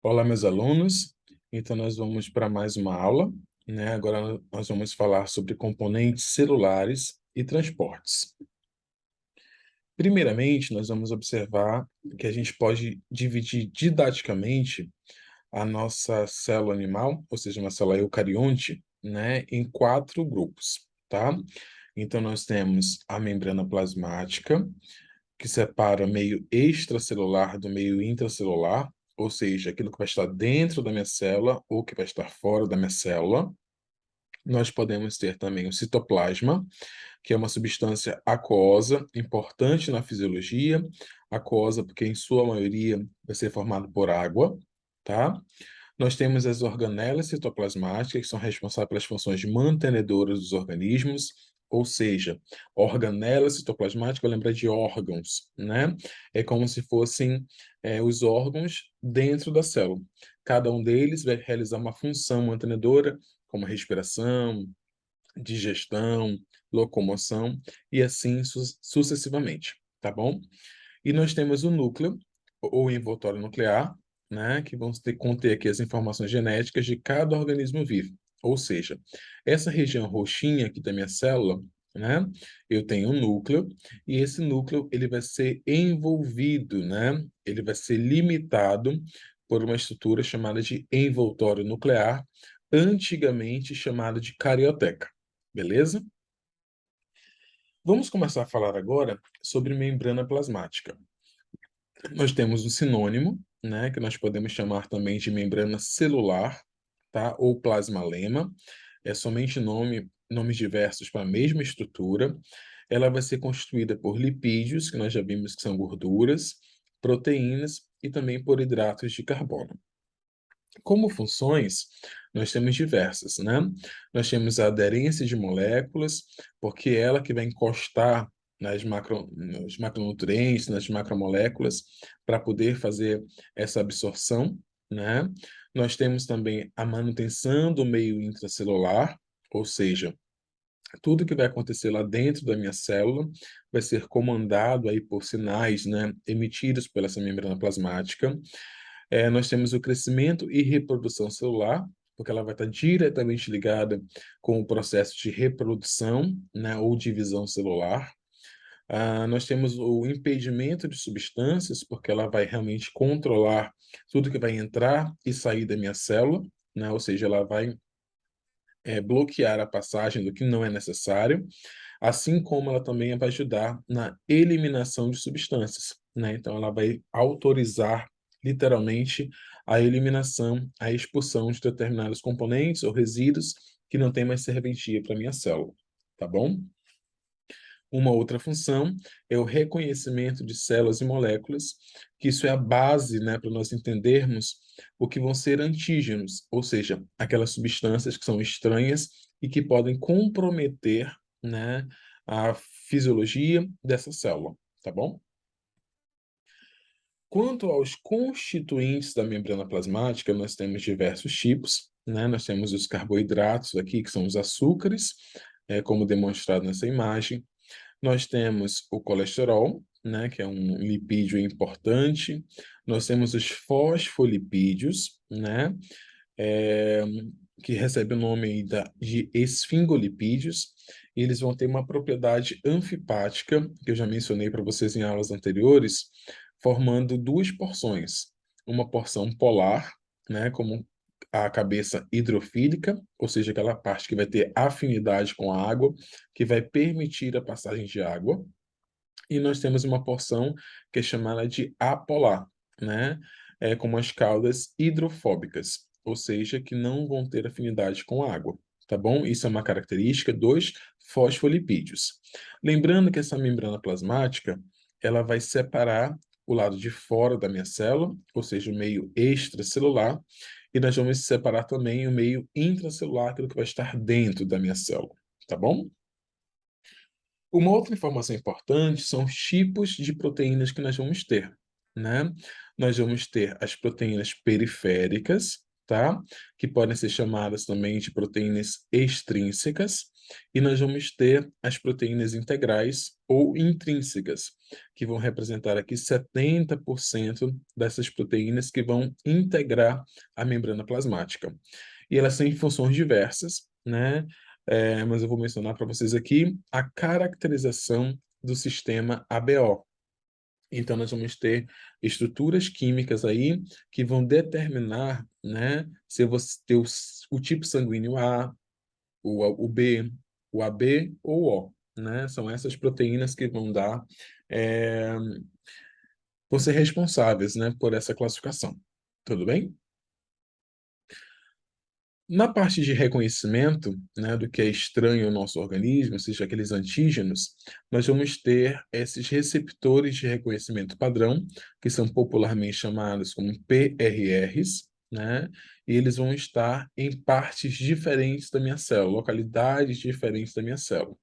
Olá, meus alunos. Então, nós vamos para mais uma aula, né? Agora nós vamos falar sobre componentes celulares e transportes. Primeiramente, nós vamos observar que a gente pode dividir didaticamente a nossa célula animal, ou seja, uma célula eucarionte, né, em 4 grupos, tá? Então, nós temos a membrana plasmática, que separa o meio extracelular do meio intracelular, ou seja, aquilo que vai estar dentro da minha célula ou que vai estar fora da minha célula. Nós podemos ter também o citoplasma, que é uma substância aquosa, importante na fisiologia. Aquosa, porque em sua maioria vai ser formado por água, tá? Nós temos as organelas citoplasmáticas, que são responsáveis pelas funções mantenedoras dos organismos, ou seja, organela citoplasmática lembra de órgãos, né? É como se fossem os órgãos dentro da célula. Cada um deles vai realizar uma função mantenedora, como respiração, digestão, locomoção e assim sucessivamente, tá bom? E nós temos o núcleo, ou envoltório nuclear, né, que vão conter aqui as informações genéticas de cada organismo vivo. Ou seja, essa região roxinha aqui da minha célula, né, eu tenho um núcleo, e esse núcleo ele vai ser envolvido, né, ele vai ser limitado por uma estrutura chamada de envoltório nuclear, antigamente chamada de carioteca. Beleza? Vamos começar a falar agora sobre membrana plasmática. Nós temos o sinônimo, né, que nós podemos chamar também de membrana celular, tá? Ou plasmalema. É somente nomes diversos para a mesma estrutura. Ela vai ser constituída por lipídios, que nós já vimos que são gorduras, proteínas e também por hidratos de carbono. Como funções, nós temos diversas, né? Nós temos a aderência de moléculas, porque é ela que vai encostar nos macronutrientes, nas macromoléculas, para poder fazer essa absorção, né? Nós temos também a manutenção do meio intracelular, ou seja, tudo que vai acontecer lá dentro da minha célula vai ser comandado aí por sinais, né, emitidos pela essa membrana plasmática. Nós temos o crescimento e reprodução celular, porque ela vai estar diretamente ligada com o processo de reprodução, né, ou divisão celular. Nós temos o impedimento de substâncias, porque ela vai realmente controlar tudo que vai entrar e sair da minha célula, né, ou seja, ela vai bloquear a passagem do que não é necessário, assim como ela também vai ajudar na eliminação de substâncias, né? Então, ela vai autorizar, literalmente, a eliminação, a expulsão de determinados componentes ou resíduos que não têm mais serventia para a minha célula, tá bom? Uma outra função é o reconhecimento de células e moléculas, que isso é a base, né, para nós entendermos o que vão ser antígenos, ou seja, aquelas substâncias que são estranhas e que podem comprometer, né, a fisiologia dessa célula, tá bom? Quanto aos constituintes da membrana plasmática, nós temos diversos tipos, né? Nós temos os carboidratos aqui, que são os açúcares, como demonstrado nessa imagem. Nós temos o colesterol, né, que é um lipídio importante. Nós temos os fosfolipídios, né, eh, que recebe o nome aí de esfingolipídios. E eles vão ter uma propriedade anfipática, que eu já mencionei para vocês em aulas anteriores, formando duas porções. Uma porção polar, né, como a cabeça hidrofílica, ou seja, aquela parte que vai ter afinidade com a água, que vai permitir a passagem de água. E nós temos uma porção que é chamada de apolar, né? Como as caudas hidrofóbicas, ou seja, que não vão ter afinidade com a água, tá bom? Isso é uma característica dos fosfolipídios. Lembrando que essa membrana plasmática, ela vai separar o lado de fora da minha célula, ou seja, o meio extracelular, e nós vamos separar também o meio intracelular, aquilo que vai estar dentro da minha célula, tá bom? Uma outra informação importante são os tipos de proteínas que nós vamos ter, né? Nós vamos ter as proteínas periféricas, tá? Que podem ser chamadas também de proteínas extrínsecas, e nós vamos ter as proteínas integrais ou intrínsecas, que vão representar aqui 70% dessas proteínas que vão integrar a membrana plasmática. E elas têm funções diversas, né? Mas eu vou mencionar para vocês aqui a caracterização do sistema ABO. Então, nós vamos ter estruturas químicas aí que vão determinar, né, se você ter o tipo sanguíneo A, o B, o AB ou o O, né? São essas proteínas que vão dar, é, vão ser responsáveis, né, por essa classificação. Tudo bem? Na parte de reconhecimento, né, do que é estranho ao nosso organismo, ou seja, aqueles antígenos, nós vamos ter esses receptores de reconhecimento padrão, que são popularmente chamados como PRRs, né? E eles vão estar em partes diferentes da minha célula, localidades diferentes da minha célula.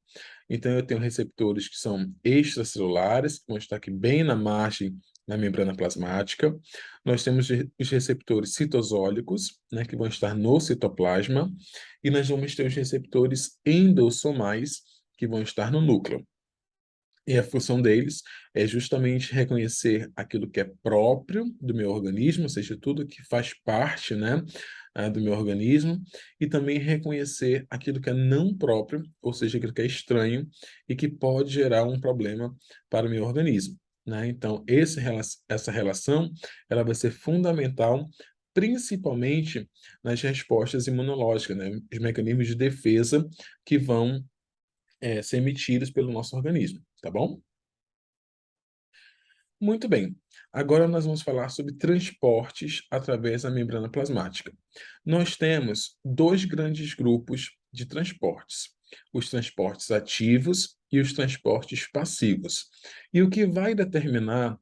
Então, eu tenho receptores que são extracelulares, que vão estar aqui bem na margem da membrana plasmática. Nós temos os receptores citosólicos, né, que vão estar no citoplasma. E nós vamos ter os receptores endossomais, que vão estar no núcleo. E a função deles é justamente reconhecer aquilo que é próprio do meu organismo, ou seja, tudo que faz parte, né, do meu organismo, e também reconhecer aquilo que é não próprio, ou seja, aquilo que é estranho e que pode gerar um problema para o meu organismo, né? Então, essa relação, ela vai ser fundamental, principalmente nas respostas imunológicas, né? Os mecanismos de defesa que vão ser emitidos pelo nosso organismo, tá bom? Muito bem. Agora nós vamos falar sobre transportes através da membrana plasmática. Nós temos dois grandes grupos de transportes: os transportes ativos e os transportes passivos. E o que vai determinar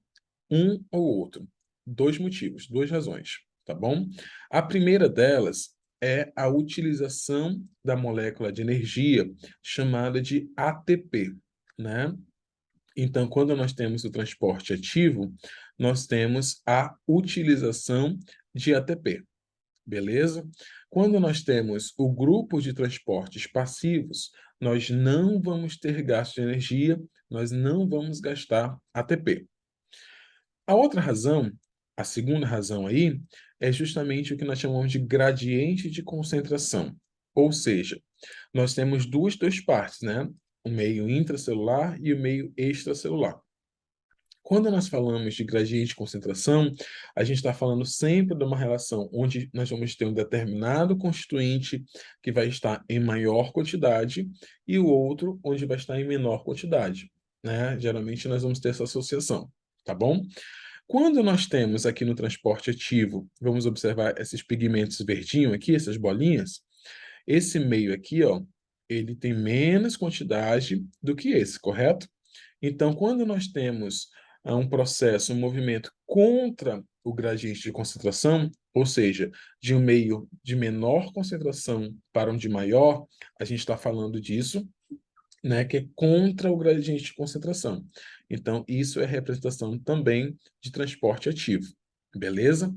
um ou outro? Dois motivos, duas razões, tá bom? A primeira delas é a utilização da molécula de energia chamada de ATP, né? Então, quando nós temos o transporte ativo, nós temos a utilização de ATP, beleza? Quando nós temos o grupo de transportes passivos, nós não vamos ter gasto de energia, nós não vamos gastar ATP. A outra razão, a segunda razão aí, é justamente o que nós chamamos de gradiente de concentração. Ou seja, nós temos duas partes, né? O meio intracelular e o meio extracelular. Quando nós falamos de gradiente de concentração, a gente está falando sempre de uma relação onde nós vamos ter um determinado constituinte que vai estar em maior quantidade e o outro onde vai estar em menor quantidade, né? Geralmente nós vamos ter essa associação, tá bom? Quando nós temos aqui no transporte ativo, vamos observar esses pigmentos verdinhos aqui, essas bolinhas, esse meio aqui, ó, ele tem menos quantidade do que esse, correto? Então, quando nós temos um processo, um movimento contra o gradiente de concentração, ou seja, de um meio de menor concentração para um de maior, a gente está falando disso, né, que é contra o gradiente de concentração. Então, isso é representação também de transporte ativo, beleza?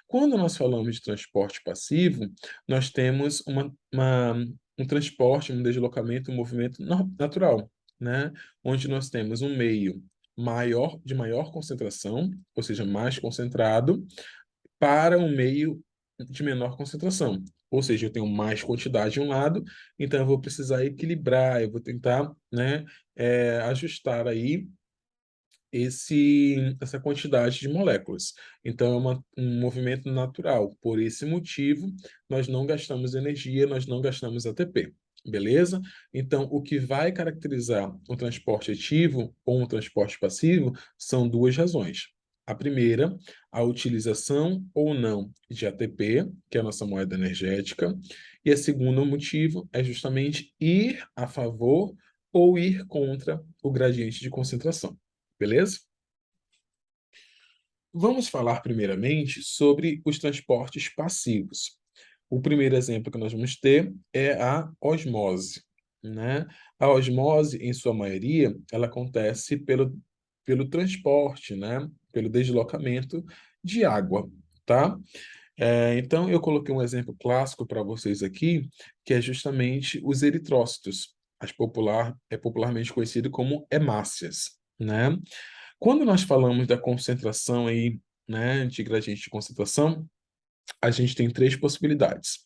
Quando nós falamos de transporte passivo, nós temos um transporte, um deslocamento, um movimento natural, né? Onde nós temos um meio de maior concentração, ou seja, mais concentrado, para um meio de menor concentração. Ou seja, eu tenho mais quantidade de um lado, então eu vou precisar equilibrar, eu vou tentar, né, ajustar aí essa quantidade de moléculas. Então, é um movimento natural. Por esse motivo, nós não gastamos energia, nós não gastamos ATP. Beleza? Então, o que vai caracterizar um transporte ativo ou um transporte passivo são duas razões. A primeira, a utilização ou não de ATP, que é a nossa moeda energética, e a segundo motivo é justamente ir a favor ou ir contra o gradiente de concentração. Beleza? Vamos falar primeiramente sobre os transportes passivos. O primeiro exemplo que nós vamos ter é a osmose, né? A osmose, em sua maioria, ela acontece pelo transporte, né? Pelo deslocamento de água, tá? Então, eu coloquei um exemplo clássico para vocês aqui, que é justamente os eritrócitos, popularmente conhecido como hemácias, né? Quando nós falamos da concentração aí, né, de gradiente de concentração, a gente tem três possibilidades.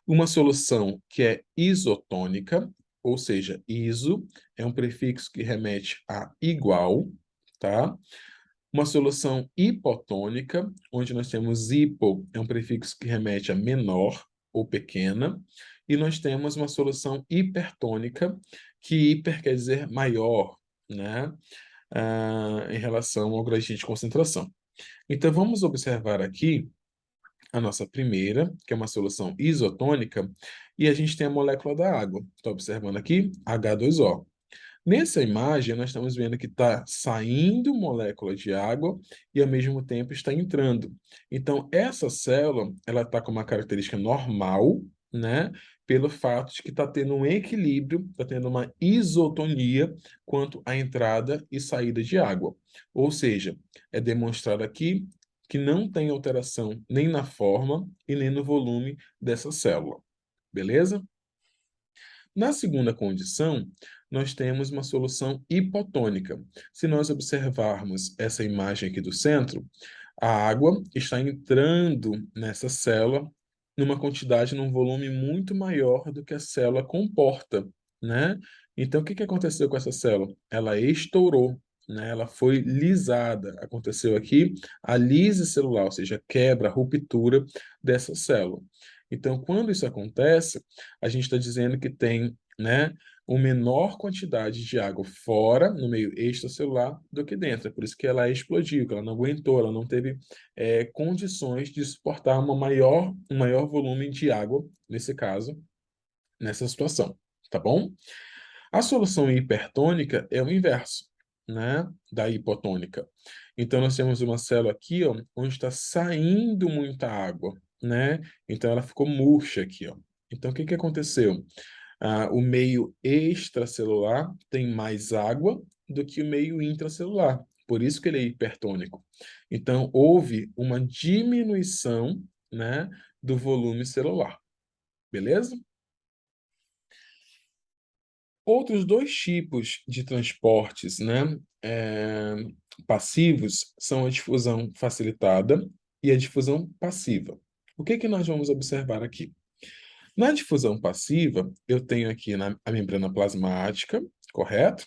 Uma solução que é isotônica, ou seja, iso é um prefixo que remete a igual, tá? Uma solução hipotônica, onde nós temos hipo, é um prefixo que remete a menor ou pequena, e nós temos uma solução hipertônica, que hiper quer dizer maior, né? Em relação ao gradiente de concentração. Então, vamos observar aqui a nossa primeira, que é uma solução isotônica, e a gente tem a molécula da água. Está observando aqui? H2O. Nessa imagem, nós estamos vendo que está saindo molécula de água e, ao mesmo tempo, está entrando. Então, essa célula, ela está com uma característica normal, né? Pelo fato de que está tendo um equilíbrio, está tendo uma isotonia quanto à entrada e saída de água. Ou seja, é demonstrado aqui que não tem alteração nem na forma e nem no volume dessa célula. Beleza? Na segunda condição, nós temos uma solução hipotônica. Se nós observarmos essa imagem aqui do centro, a água está entrando nessa célula numa quantidade, num volume muito maior do que a célula comporta, né? Então, o que que aconteceu com essa célula? Ela estourou, né? Ela foi lisada. Aconteceu aqui a lise celular, ou seja, quebra, ruptura dessa célula. Então, quando isso acontece, a gente está dizendo que tem, né, uma menor quantidade de água fora, no meio extracelular, do que dentro. É por isso que ela explodiu, que ela não aguentou, ela não teve condições de suportar um maior volume de água, nesse caso, nessa situação. Tá bom? A solução hipertônica é o inverso, né, da hipotônica. Então, nós temos uma célula aqui, ó, onde está saindo muita água, né? Então, ela ficou murcha aqui, ó. Então, o que que aconteceu? O meio extracelular tem mais água do que o meio intracelular. Por isso que ele é hipertônico. Então, houve uma diminuição, né, do volume celular. Beleza? Outros dois tipos de transportes, né, passivos são a difusão facilitada e a difusão passiva. O que que nós vamos observar aqui? Na difusão passiva, eu tenho aqui a membrana plasmática, correto?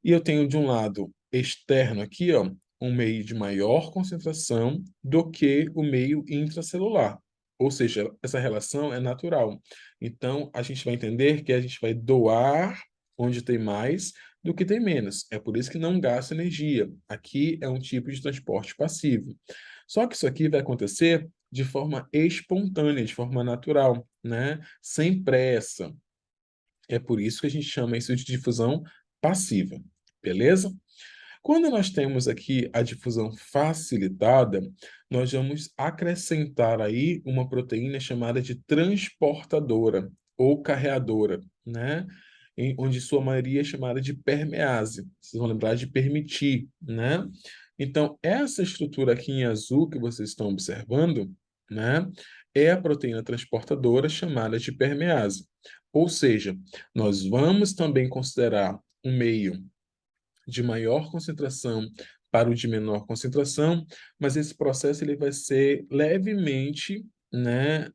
E eu tenho de um lado externo aqui, ó, um meio de maior concentração do que o meio intracelular. Ou seja, essa relação é natural. Então, a gente vai entender que a gente vai doar onde tem mais do que tem menos. É por isso que não gasta energia. Aqui é um tipo de transporte passivo. Só que isso aqui vai acontecer de forma espontânea, de forma natural, né? Sem pressa. É por isso que a gente chama isso de difusão passiva, beleza? Quando nós temos aqui a difusão facilitada, nós vamos acrescentar aí uma proteína chamada de transportadora ou carreadora, né? Onde sua maioria é chamada de permease. Vocês vão lembrar de permitir, né? Então, essa estrutura aqui em azul que vocês estão observando, né, é a proteína transportadora chamada de permease. Ou seja, nós vamos também considerar um meio de maior concentração para o de menor concentração, mas esse processo ele vai ser levemente, né,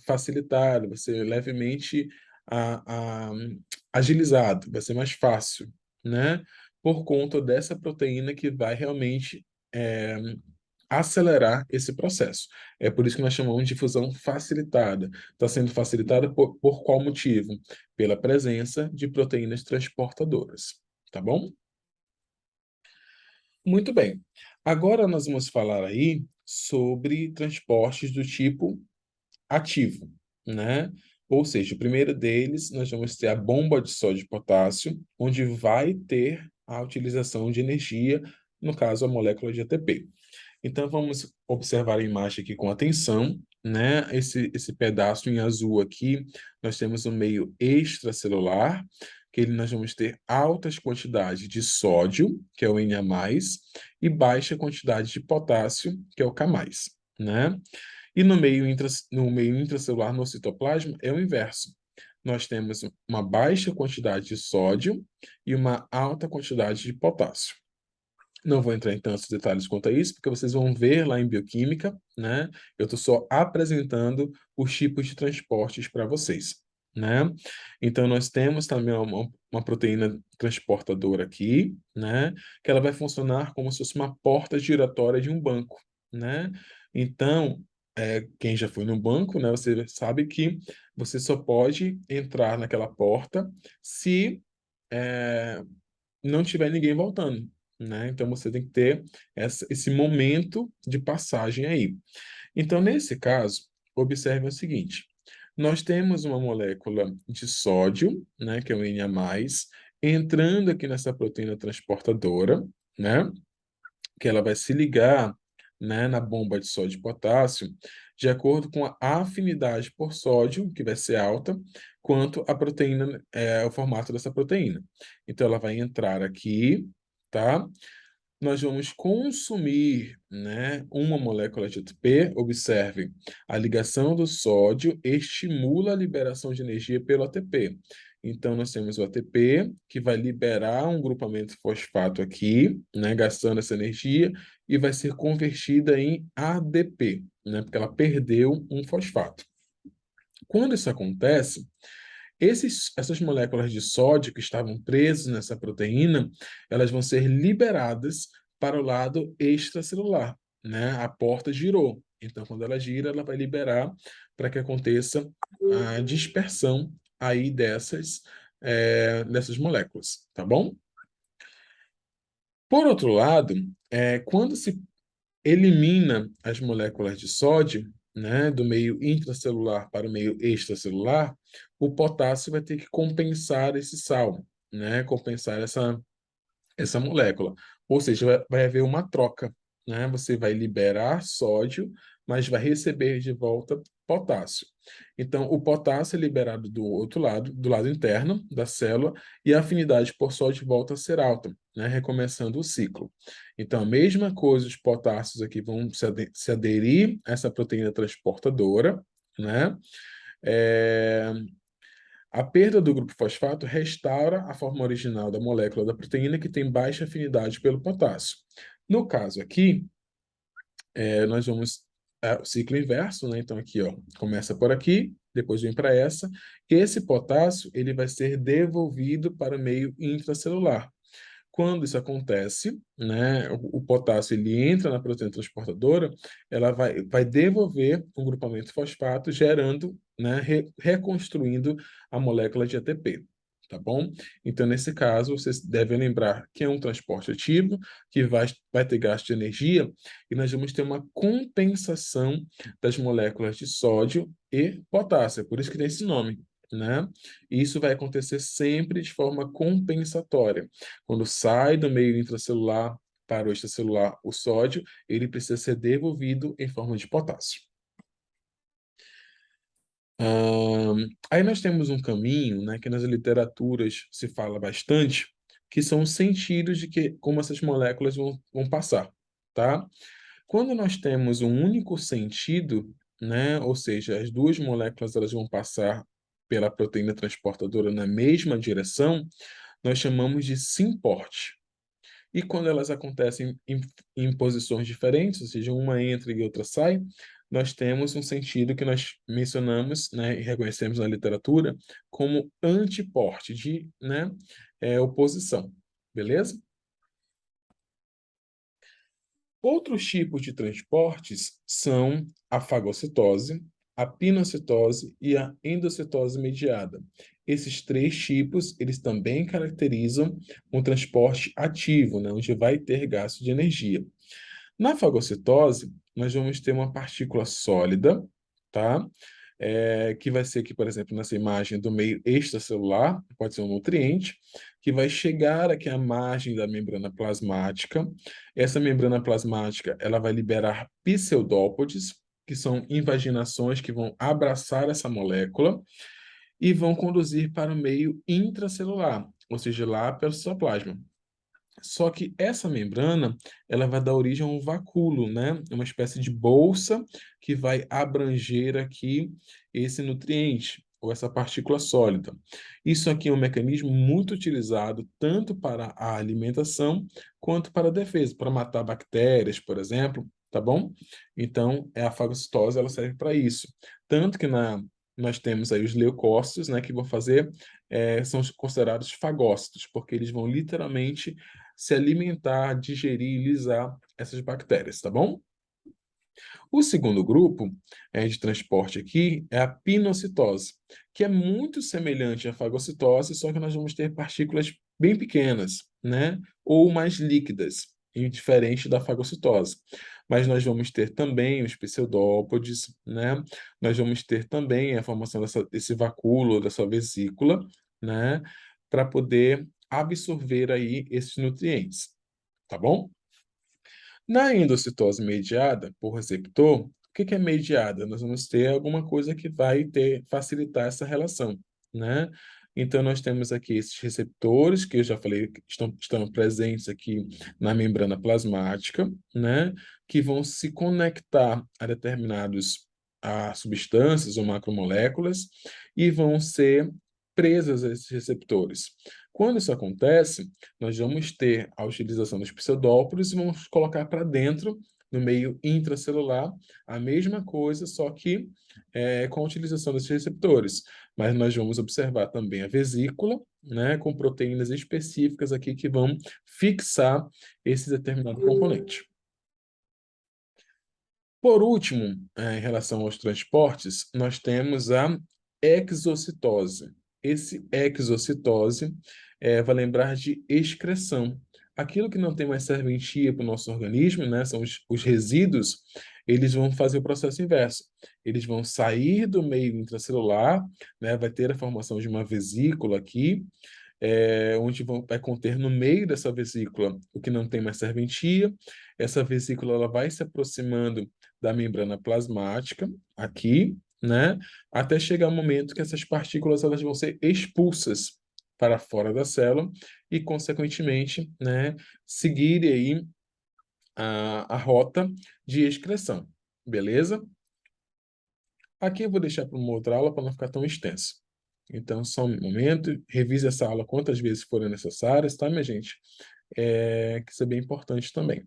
facilitado, vai ser levemente agilizado, vai ser mais fácil, né, por conta dessa proteína que vai realmente acelerar esse processo. É por isso que nós chamamos de fusão facilitada. Está sendo facilitada por qual motivo? Pela presença de proteínas transportadoras. Tá bom? Muito bem. Agora nós vamos falar aí sobre transportes do tipo ativo, né? Ou seja, o primeiro deles, nós vamos ter a bomba de sódio e potássio, onde vai ter a utilização de energia, no caso, a molécula de ATP. Então, vamos observar a imagem aqui com atenção, né? Esse pedaço em azul aqui, nós temos um meio extracelular, que nós vamos ter altas quantidades de sódio, que é o Na+, e baixa quantidade de potássio, que é o K+, né? E no meio intracelular, no citoplasma, é o inverso. Nós temos uma baixa quantidade de sódio e uma alta quantidade de potássio. Não vou entrar em tantos detalhes quanto a isso, porque vocês vão ver lá em bioquímica, né? Eu estou só apresentando os tipos de transportes para vocês, né? Então, nós temos também uma proteína transportadora aqui, né? Que ela vai funcionar como se fosse uma porta giratória de um banco, né? Então, quem já foi no banco, né? Você sabe que você só pode entrar naquela porta se não tiver ninguém voltando, né? Então você tem que ter esse momento de passagem aí. Então, nesse caso, observe o seguinte: nós temos uma molécula de sódio, né, que é o Na+, entrando aqui nessa proteína transportadora, né? Que ela vai se ligar, né, na bomba de sódio e potássio, de acordo com a afinidade por sódio, que vai ser alta, quanto a proteína, o formato dessa proteína. Então, ela vai entrar aqui, tá? Nós vamos consumir, né, uma molécula de ATP. Observe, a ligação do sódio estimula a liberação de energia pelo ATP. Então, nós temos o ATP, que vai liberar um grupamento fosfato aqui, né, gastando essa energia, e vai ser convertida em ADP, né, porque ela perdeu um fosfato. Quando isso acontece, essas moléculas de sódio que estavam presas nessa proteína, elas vão ser liberadas para o lado extracelular, né? A porta girou. Então, quando ela gira, ela vai liberar para que aconteça a dispersão aí dessas moléculas, tá bom? Por outro lado, quando se elimina as moléculas de sódio, né, do meio intracelular para o meio extracelular, o potássio vai ter que compensar esse sal, né, compensar essa molécula. Ou seja, vai haver uma troca, né? Você vai liberar sódio, mas vai receber de volta potássio. Então, o potássio é liberado do outro lado, do lado interno da célula, e a afinidade por sódio volta a ser alta, né? Recomeçando o ciclo. Então, a mesma coisa, os potássios aqui vão se aderir a essa proteína transportadora, né? É, A perda do grupo fosfato restaura a forma original da molécula da proteína que tem baixa afinidade pelo potássio. No caso aqui, nós vamos o ciclo inverso, né? Então aqui, ó, começa por aqui, depois vem para essa. Esse potássio ele vai ser devolvido para o meio intracelular. Quando isso acontece, né, o potássio ele entra na proteína transportadora, ela vai devolver o grupamento fosfato, gerando, né, reconstruindo a molécula de ATP. Tá bom? Então, nesse caso, vocês devem lembrar que é um transporte ativo, que vai ter gasto de energia, e nós vamos ter uma compensação das moléculas de sódio e potássio, por isso que tem esse nome, né? E isso vai acontecer sempre de forma compensatória. Quando sai do meio intracelular para o extracelular o sódio, ele precisa ser devolvido em forma de potássio. Aí nós temos um caminho, né, que nas literaturas se fala bastante, que são os sentidos de como essas moléculas vão passar, tá? Quando nós temos um único sentido, né, ou seja, as duas moléculas elas vão passar pela proteína transportadora na mesma direção, nós chamamos de simporte. E quando elas acontecem em posições diferentes, ou seja, uma entra e outra sai, nós temos um sentido que nós mencionamos, né, e reconhecemos na literatura como antiporte, de, né, oposição. Beleza? Outros tipos de transportes são a fagocitose, a pinocitose e a endocitose mediada. Esses três tipos, eles também caracterizam um transporte ativo, né, onde vai ter gasto de energia. Na fagocitose, nós vamos ter uma partícula sólida, tá? Que vai ser aqui, por exemplo, nessa imagem do meio extracelular, pode ser um nutriente, que vai chegar aqui à margem da membrana plasmática. Essa membrana plasmática, ela vai liberar pseudópodes, que são invaginações que vão abraçar essa molécula e vão conduzir para o meio intracelular, ou seja, lá pelo citoplasma. Só que essa membrana, ela vai dar origem a um vacúolo, né? Uma espécie de bolsa que vai abranger aqui esse nutriente ou essa partícula sólida. Isso aqui é um mecanismo muito utilizado tanto para a alimentação quanto para a defesa, para matar bactérias, por exemplo, tá bom? Então, a fagocitose, ela serve para isso. Tanto que nós temos aí os leucócitos, né, que vão fazer, são considerados fagócitos, porque eles vão literalmente se alimentar, digerir e lisar essas bactérias, tá bom? O segundo grupo de transporte aqui é a pinocitose, que é muito semelhante à fagocitose, só que nós vamos ter partículas bem pequenas, né? Ou mais líquidas, diferente da fagocitose. Mas nós vamos ter também os pseudópodes, né? Nós vamos ter também a formação desse vacúolo, dessa vesícula, né? Para poder absorver aí esses nutrientes, tá bom? Na endocitose mediada por receptor, o que é mediada? Nós vamos ter alguma coisa que vai facilitar essa relação, né? Então, nós temos aqui esses receptores, que eu já falei que estão presentes aqui na membrana plasmática, né? Que vão se conectar a determinadas substâncias ou macromoléculas e vão ser presas a esses receptores. Quando isso acontece, nós vamos ter a utilização dos pseudópodes e vamos colocar para dentro, no meio intracelular, a mesma coisa, só que com a utilização desses receptores. Mas nós vamos observar também a vesícula, né, com proteínas específicas aqui que vão fixar esse determinado componente. Por último, em relação aos transportes, nós temos a exocitose. Esse exocitose vai lembrar de excreção. Aquilo que não tem mais serventia para o nosso organismo, né, são os resíduos, eles vão fazer o processo inverso. Eles vão sair do meio intracelular, né, vai ter a formação de uma vesícula aqui, onde vai conter no meio dessa vesícula o que não tem mais serventia. Essa vesícula ela vai se aproximando da membrana plasmática, aqui, né? Até chegar o momento que essas partículas elas vão ser expulsas para fora da célula e, consequentemente, né, seguir aí a rota de excreção. Beleza? Aqui eu vou deixar para uma outra aula para não ficar tão extenso. Então, só um momento, revise essa aula quantas vezes forem necessárias, tá, minha gente? Que isso é bem importante também.